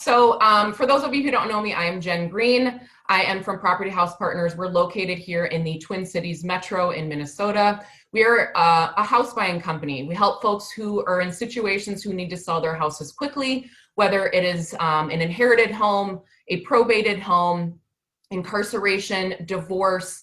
For those of you who don't know me, I am Jen Green. I am from Property House Partners. We're located here in the Twin Cities Metro in Minnesota. We are a house buying company. We help folks who are in situations who need to sell their houses quickly, whether it is an inherited home, a probated home, incarceration, divorce,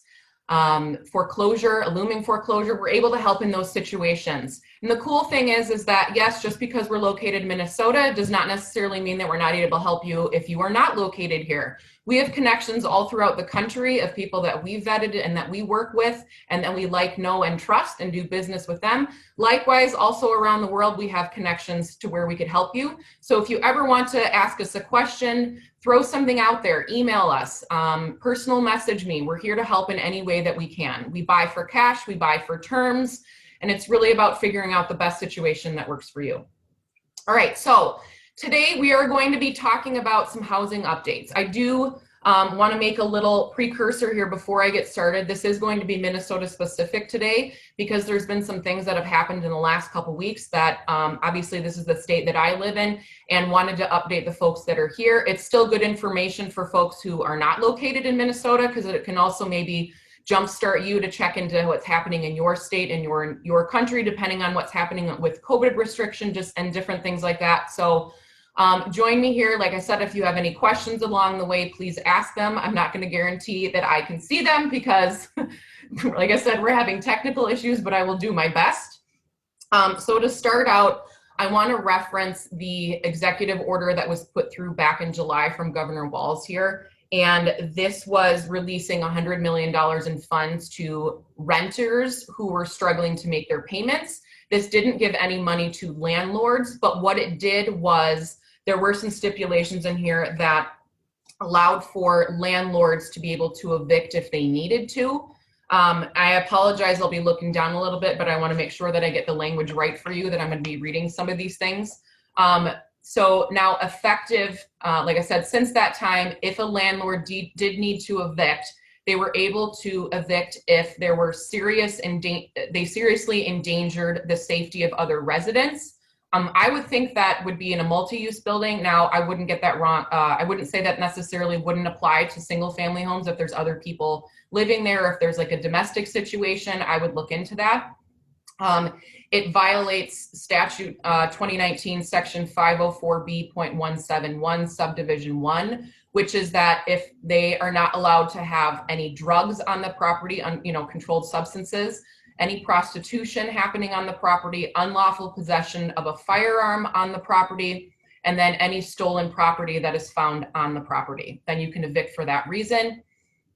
foreclosure, a looming foreclosure. We're able to help in those situations. And the cool thing is that yes, just because we're located in Minnesota does not necessarily mean that we're not able to help you if you are not located here. We have connections all throughout the country of people that we vetted and that we work with and that we like, know, and trust and do business with them. Likewise, also around the world, we have connections to where we could help you. So if you ever want to ask us a question, throw something out there, email us, personal message me. We're here to help in any way that we can. We buy for cash, we buy for terms, and it's really about figuring out the best situation that works for you. All right, so today we are going to be talking about some housing updates. I do want to make a little precursor here before I get started. This is going to be Minnesota specific today because there's been some things that have happened in the last couple weeks that obviously this is the state that I live in and wanted to update the folks that are here. It's still good information for folks who are not located in Minnesota because it can also maybe jumpstart you to check into what's happening in your state and your country, depending on what's happening with COVID restrictions and different things like that. So join me here. Like I said, if you have any questions along the way, please ask them. I'm not going to guarantee that I can see them because, like I said, we're having technical issues, but I will do my best. So to start out, I want to reference the executive order that was put through back in July from Governor Walz here. And this was releasing $100 million in funds to renters who were struggling to make their payments. This didn't give any money to landlords, but what it did was there were some stipulations in here that allowed for landlords to be able to evict if they needed to. I apologize, I'll be looking down a little bit, but I want to make sure that I get the language right for you, that I'm going to be reading some of these things. So now effective, like I said, since that time, if a landlord did need to evict, they were able to evict if there were they seriously endangered the safety of other residents. I would think that would be in a multi-use building. Now, I wouldn't get that wrong. I wouldn't say that necessarily wouldn't apply to single family homes if there's other people living there, if there's like a domestic situation, I would look into that. It violates statute 2019 section 504B.171 subdivision 1, which is that if they are not allowed to have any drugs on the property, controlled substances, any prostitution happening on the property, unlawful possession of a firearm on the property, and then any stolen property that is found on the property, then you can evict for that reason.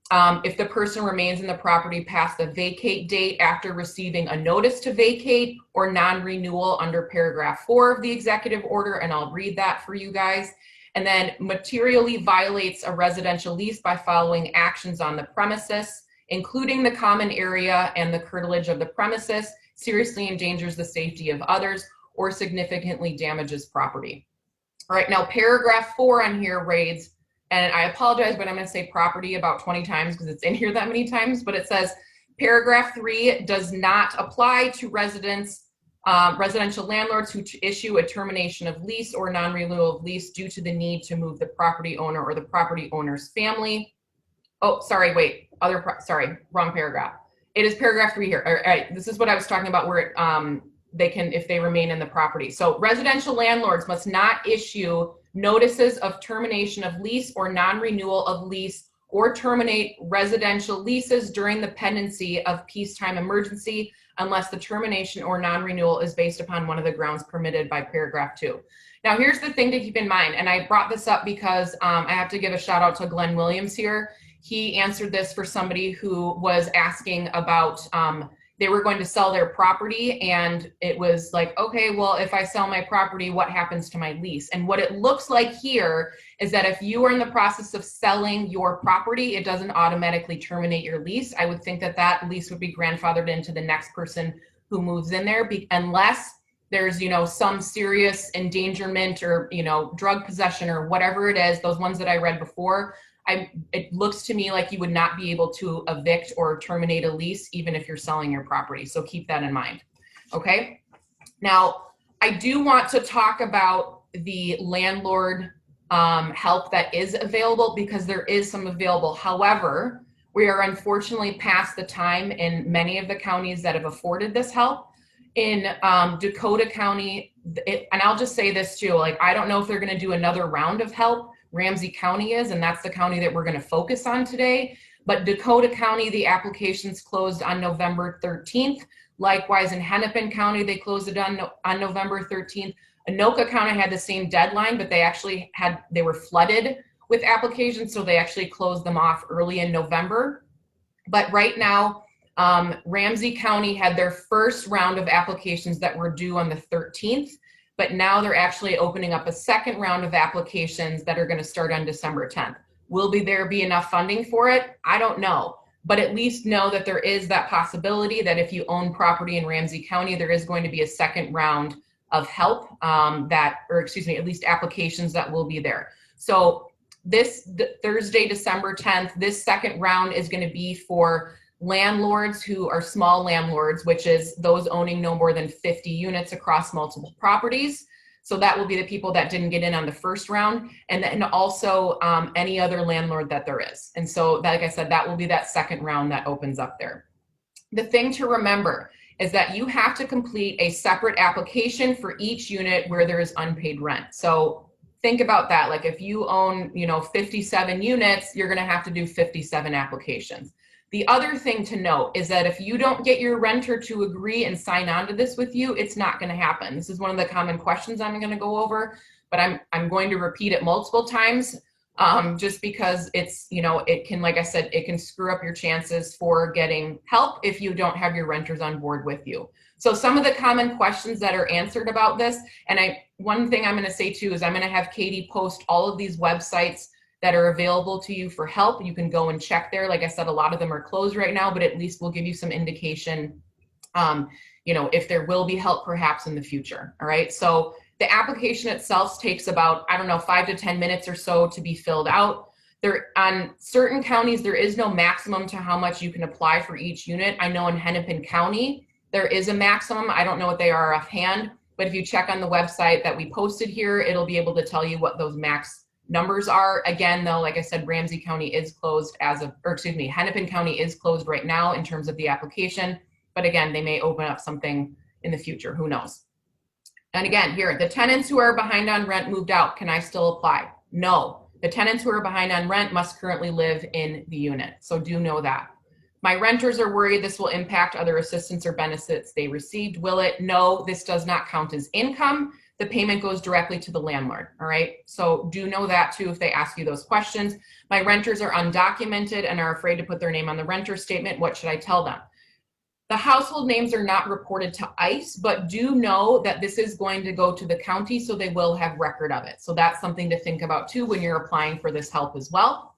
If the person remains in the property past the vacate date after receiving a notice to vacate or non-renewal under paragraph 4 of the executive order, and I'll read that for you guys, and then materially violates a residential lease by following actions on the premises, including the common area and the curtilage of the premises, seriously endangers the safety of others, or significantly damages property. All right, now paragraph 4 on here reads, and I apologize, but I'm going to say property about 20 times because it's in here that many times, but it says paragraph 3 does not apply to residential landlords who ation a termination of lease or non-renewal of lease due to the need to move the property owner or the property owner's family. Oh, sorry, wait, wrong paragraph. It is paragraph 3 here. All right, this is what I was talking about where they can, if they remain in the property. So residential landlords must not issue notices of termination of lease or non-renewal of lease or terminate residential leases during the pendency of peacetime emergency unless the termination or non-renewal is based upon one of the grounds permitted by paragraph 2. Now, here's the thing to keep in mind, and I brought this up because I have to give a shout out to Glenn Williams here. He answered this for somebody who was asking about they were going to sell their property, and it was like, okay, well, if I sell my property, what happens to my lease? And what it looks like here is that if you are in the process of selling your property, it doesn't automatically terminate your lease. I would think that that lease would be grandfathered into the next person who moves in there, unless there's, some serious endangerment or, drug possession or whatever it is, those ones that I read before. It looks to me like you would not be able to evict or terminate a lease even if you're selling your property. So keep that in mind. Okay. Now, I do want to talk about the landlord help that is available, because there is some available. However, we are unfortunately past the time in many of the counties that have afforded this help. In Dakota County, and I'll just say this too, like, I don't know if they're going to do another round of help. Ramsey County is, and that's the county that we're going to focus on today. But Dakota County, the applications closed on November 13th. Likewise, in Hennepin County, they closed it on November 13th. Anoka County had the same deadline, but they were flooded with applications, so they actually closed them off early in November. But right now, Ramsey County had their first round of applications that were due on the 13th, but now they're actually opening up a second round of applications that are going to start on December 10th. Will there be enough funding for it? I don't know, but at least know that there is that possibility that if you own property in Ramsey County, there is going to be a second round of help at least applications that will be there. So this Thursday, December 10th, this second round is going to be for landlords who are small landlords, which is those owning no more than 50 units across multiple properties. So that will be the people that didn't get in on the first round, and then also any other landlord that there is. And so, like I said, that will be that second round that opens up there. The thing to remember is that you have to complete a separate application for each unit where there is unpaid rent. So think about that. Like, if you own, 57 units, you're going to have to do 57 applications. The other thing to note is that if you don't get your renter to agree and sign on to this with you, it's not going to happen. This is one of the common questions I'm going to go over, but I'm going to repeat it multiple times, just because it's, it can, like I said, it can screw up your chances for getting help if you don't have your renters on board with you. So some of the common questions that are answered about this, and one thing I'm going to say too is I'm going to have Katie post all of these websites that are available to you for help. You can go and check there. Like I said, a lot of them are closed right now, but at least we'll give you some indication, if there will be help perhaps in the future. All right. So the application itself takes about, 5 to 10 minutes or so to be filled out. On certain counties, there is no maximum to how much you can apply for each unit. I know in Hennepin County, there is a maximum. I don't know what they are offhand, but if you check on the website that we posted here, it'll be able to tell you what those max numbers are. Again, though, like I said, Ramsey County is closed Hennepin County is closed right now in terms of the application. But again, they may open up something in the future. Who knows? And again, here, the tenants who are behind on rent moved out. Can I still apply? No. The tenants who are behind on rent must currently live in the unit. So do know that. My renters are worried this will impact other assistance or benefits they received. Will it? No, this does not count as income. The payment goes directly to the landlord. All right. So do know that too if they ask you those questions. My renters are undocumented and are afraid to put their name on the renter statement. What should I tell them? The household names are not reported to ICE, but do know that this is going to go to the county, so they will have record of it. So that's something to think about too when you're applying for this help as well.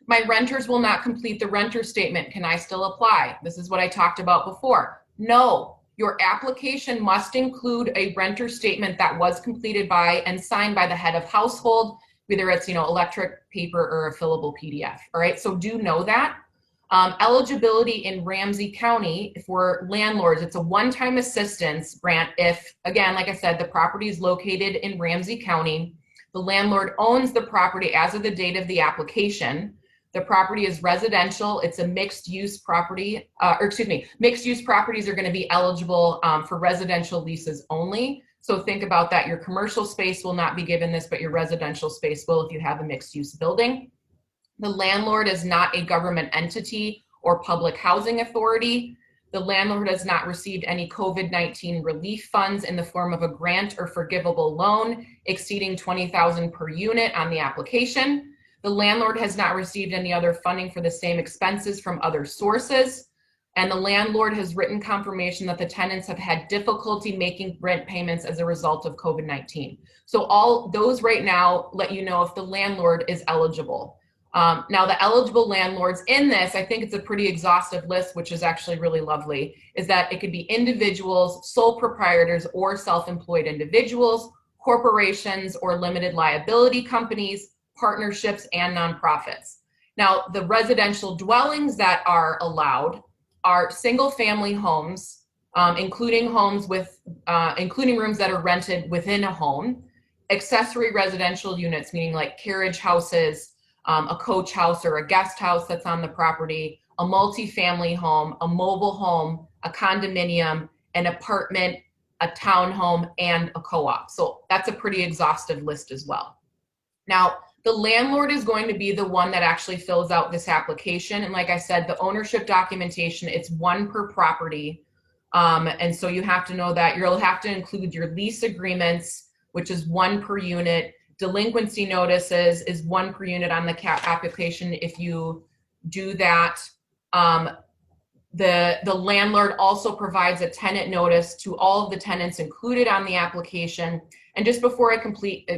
My renters will not complete the renter statement. Can I still apply? This is what I talked about before. No. Your application must include a renter statement that was completed by and signed by the head of household, whether it's, electric, paper, or a fillable PDF. All right, so do know that. Eligibility in Ramsey County for landlords, it's a one-time assistance grant if, again, like I said, the property is located in Ramsey County. The landlord owns the property as of the date of the application. The property is residential. It's a mixed-use property, mixed-use properties are going to be eligible for residential leases only. So think about that. Your commercial space will not be given this, but your residential space will if you have a mixed-use building. The landlord is not a government entity or public housing authority. The landlord has not received any COVID-19 relief funds in the form of a grant or forgivable loan exceeding $20,000 per unit on the application. The landlord has not received any other funding for the same expenses from other sources. And the landlord has written confirmation that the tenants have had difficulty making rent payments as a result of COVID-19. So all those right now let you know if the landlord is eligible. Now the eligible landlords in this, I think it's a pretty exhaustive list, which is actually really lovely, is that it could be individuals, sole proprietors, or self-employed individuals, corporations, or limited liability companies, partnerships, and nonprofits. Now, the residential dwellings that are allowed are single-family homes, including homes with, including rooms that are rented within a home, accessory residential units, meaning like carriage houses, a coach house or a guest house that's on the property, a multifamily home, a mobile home, a condominium, an apartment, a townhome, and a co-op. So that's a pretty exhaustive list as well. Now, the landlord is going to be the one that actually fills out this application. And like I said, the ownership documentation, it's one per property. And so you have to know that you'll have to include your lease agreements, which is one per unit. Delinquency notices is one per unit on the application if you do that. The landlord also provides a tenant notice to all of the tenants included on the application. And just before I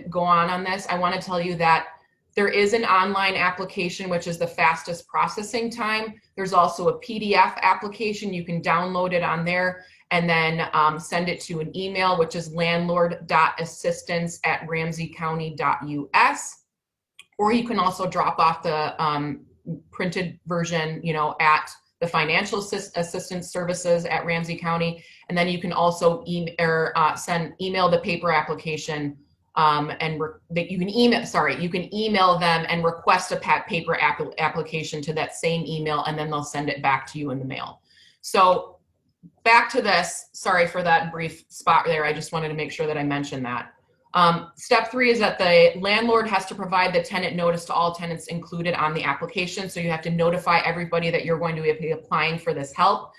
go on this, I want to tell you that there is an online application, which is the fastest processing time. There's also a PDF application. You can download it on there and then send it to an email, which is landlord.assistance@ramseycounty.us. Or you can also drop off the printed version, at the financial assistance services at Ramsey County. And then you can also email the paper application you can email them and request a paper application to that same email, and then they'll send it back to you in the mail. So back to this, sorry for that brief spot there. I just wanted to make sure that I mentioned that. Step 3 is that the landlord has to provide the tenant notice to all tenants included on the application. So you have to notify everybody that you're going to be applying for this help.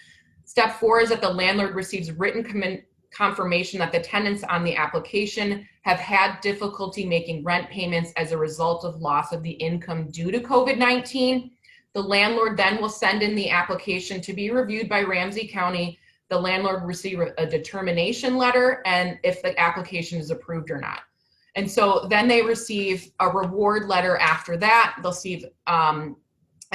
Step 4 is that the landlord receives written confirmation that the tenants on the application have had difficulty making rent payments as a result of loss of the income due to COVID-19. The landlord then will send in the application to be reviewed by Ramsey County. The landlord will receive a determination letter and if the application is approved or not. And so then they receive a reward letter after that. They'll receive, and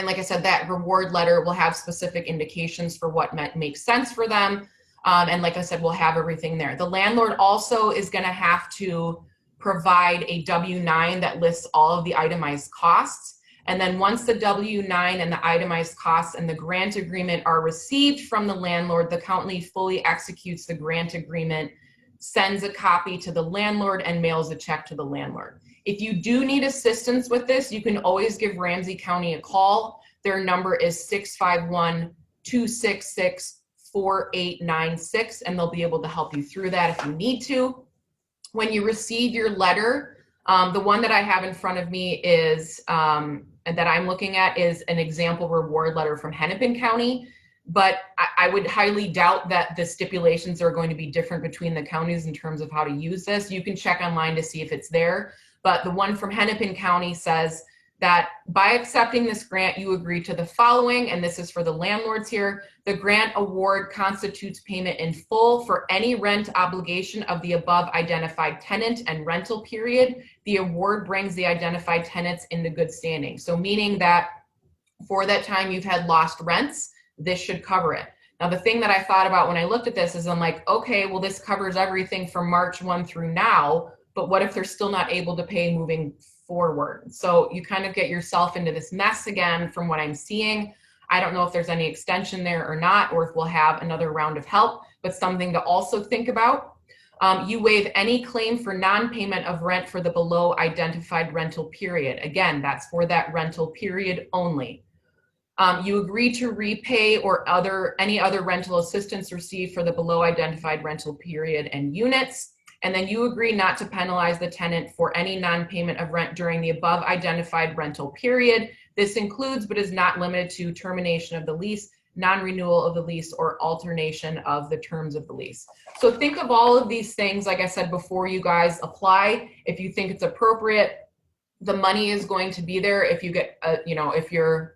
like I said, that reward letter will have specific indications for what makes sense for them. And like I said, we'll have everything there. The landlord also is going to have to provide a W-9 that lists all of the itemized costs. And then once the W-9 and the itemized costs and the grant agreement are received from the landlord, the county fully executes the grant agreement, sends a copy to the landlord, and mails a check to the landlord. If you do need assistance with this, you can always give Ramsey County a call. Their number is 651-266-4896, and they'll be able to help you through that if you need to. When you receive your letter, the one that I have in front of me is, that I'm looking at, is an example reward letter from Hennepin County, but I would highly doubt that the stipulations are going to be different between the counties in terms of how to use this. You can check online to see if it's there, but the one from Hennepin County says that by accepting this grant, you agree to the following, and this is for the landlords here. The grant award constitutes payment in full for any rent obligation of the above identified tenant and rental period. The award brings the identified tenants into good standing. So meaning that for that time you've had lost rents, this should cover it. Now, the thing that I thought about when I looked at this is I'm like, okay, well, this covers everything from March 1 through now, but what if they're still not able to pay moving forward? So you kind of get yourself into this mess again from what I'm seeing. I don't know if there's any extension there or not, or if we'll have another round of help, but something to also think about. You waive any claim for non-payment of rent for the below identified rental period. Again, that's for that rental period only. You agree to repay or any other rental assistance received for the below identified rental period and units. And then you agree not to penalize the tenant for any non-payment of rent during the above identified rental period. This includes, but is not limited to, termination of the lease, non-renewal of the lease, or alternation of the terms of the lease. So think of all of these things, like I said, before you guys apply. If you think it's appropriate, the money is going to be there if you get, if you're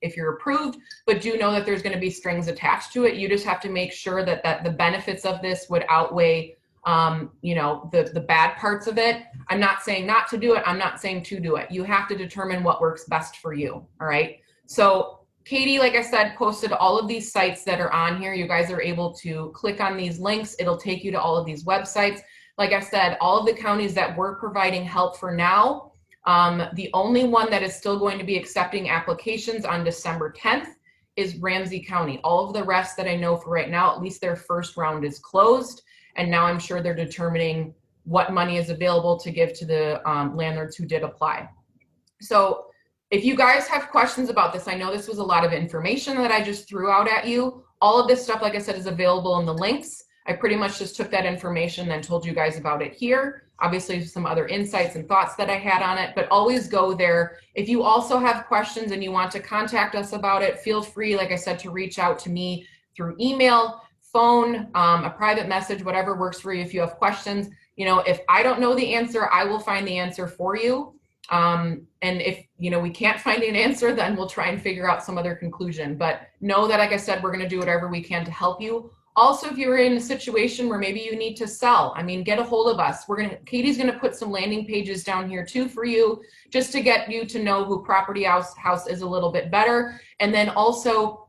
approved, but do know that there's going to be strings attached to it. You just have to make sure that the benefits of this would outweigh the bad parts of it. I'm not saying not to do it. I'm not saying to do it. You have to determine what works best for you. All right. So Katie, like I said, posted all of these sites that are on here. You guys are able to click on these links. It'll take you to all of these websites. Like I said, all of the counties that we're providing help for now, the only one that is still going to be accepting applications on December 10th is Ramsey County. All of the rest that I know for right now, at least their first round is closed. And now I'm sure they're determining what money is available to give to the landlords who did apply. So if you guys have questions about this, I know this was a lot of information that I just threw out at you. All of this stuff, like I said, is available in the links. I pretty much just took that information and told you guys about it here. Obviously, some other insights and thoughts that I had on it, but always go there. If you also have questions and you want to contact us about it, feel free, like I said, to reach out to me through email, phone, a private message, whatever works for you. If you have questions, if I don't know the answer, I will find the answer for you. And if, we can't find an answer, then we'll try and figure out some other conclusion. But know that, like I said, we're going to do whatever we can to help you. Also, if you're in a situation where maybe you need to sell, get a hold of us. Katie's going to put some landing pages down here too for you, just to get you to know who Property House is a little bit better. And then also,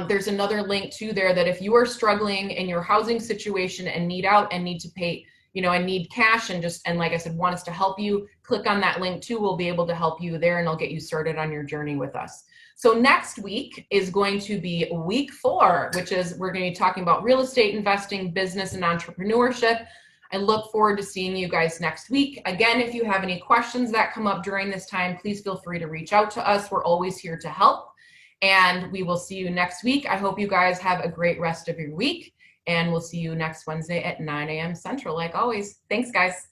there's another link too there that if you are struggling in your housing situation and need out and need to pay, and need cash and like I said, want us to help you, click on that link too. We'll be able to help you there and I'll get you started on your journey with us. So next week is going to be week 4, which is we're going to be talking about real estate investing, business, and entrepreneurship. I look forward to seeing you guys next week. Again, if you have any questions that come up during this time, please feel free to reach out to us. We're always here to help. And we will see you next week. I hope you guys have a great rest of your week. And we'll see you next Wednesday at 9 a.m. Central, like always. Thanks, guys.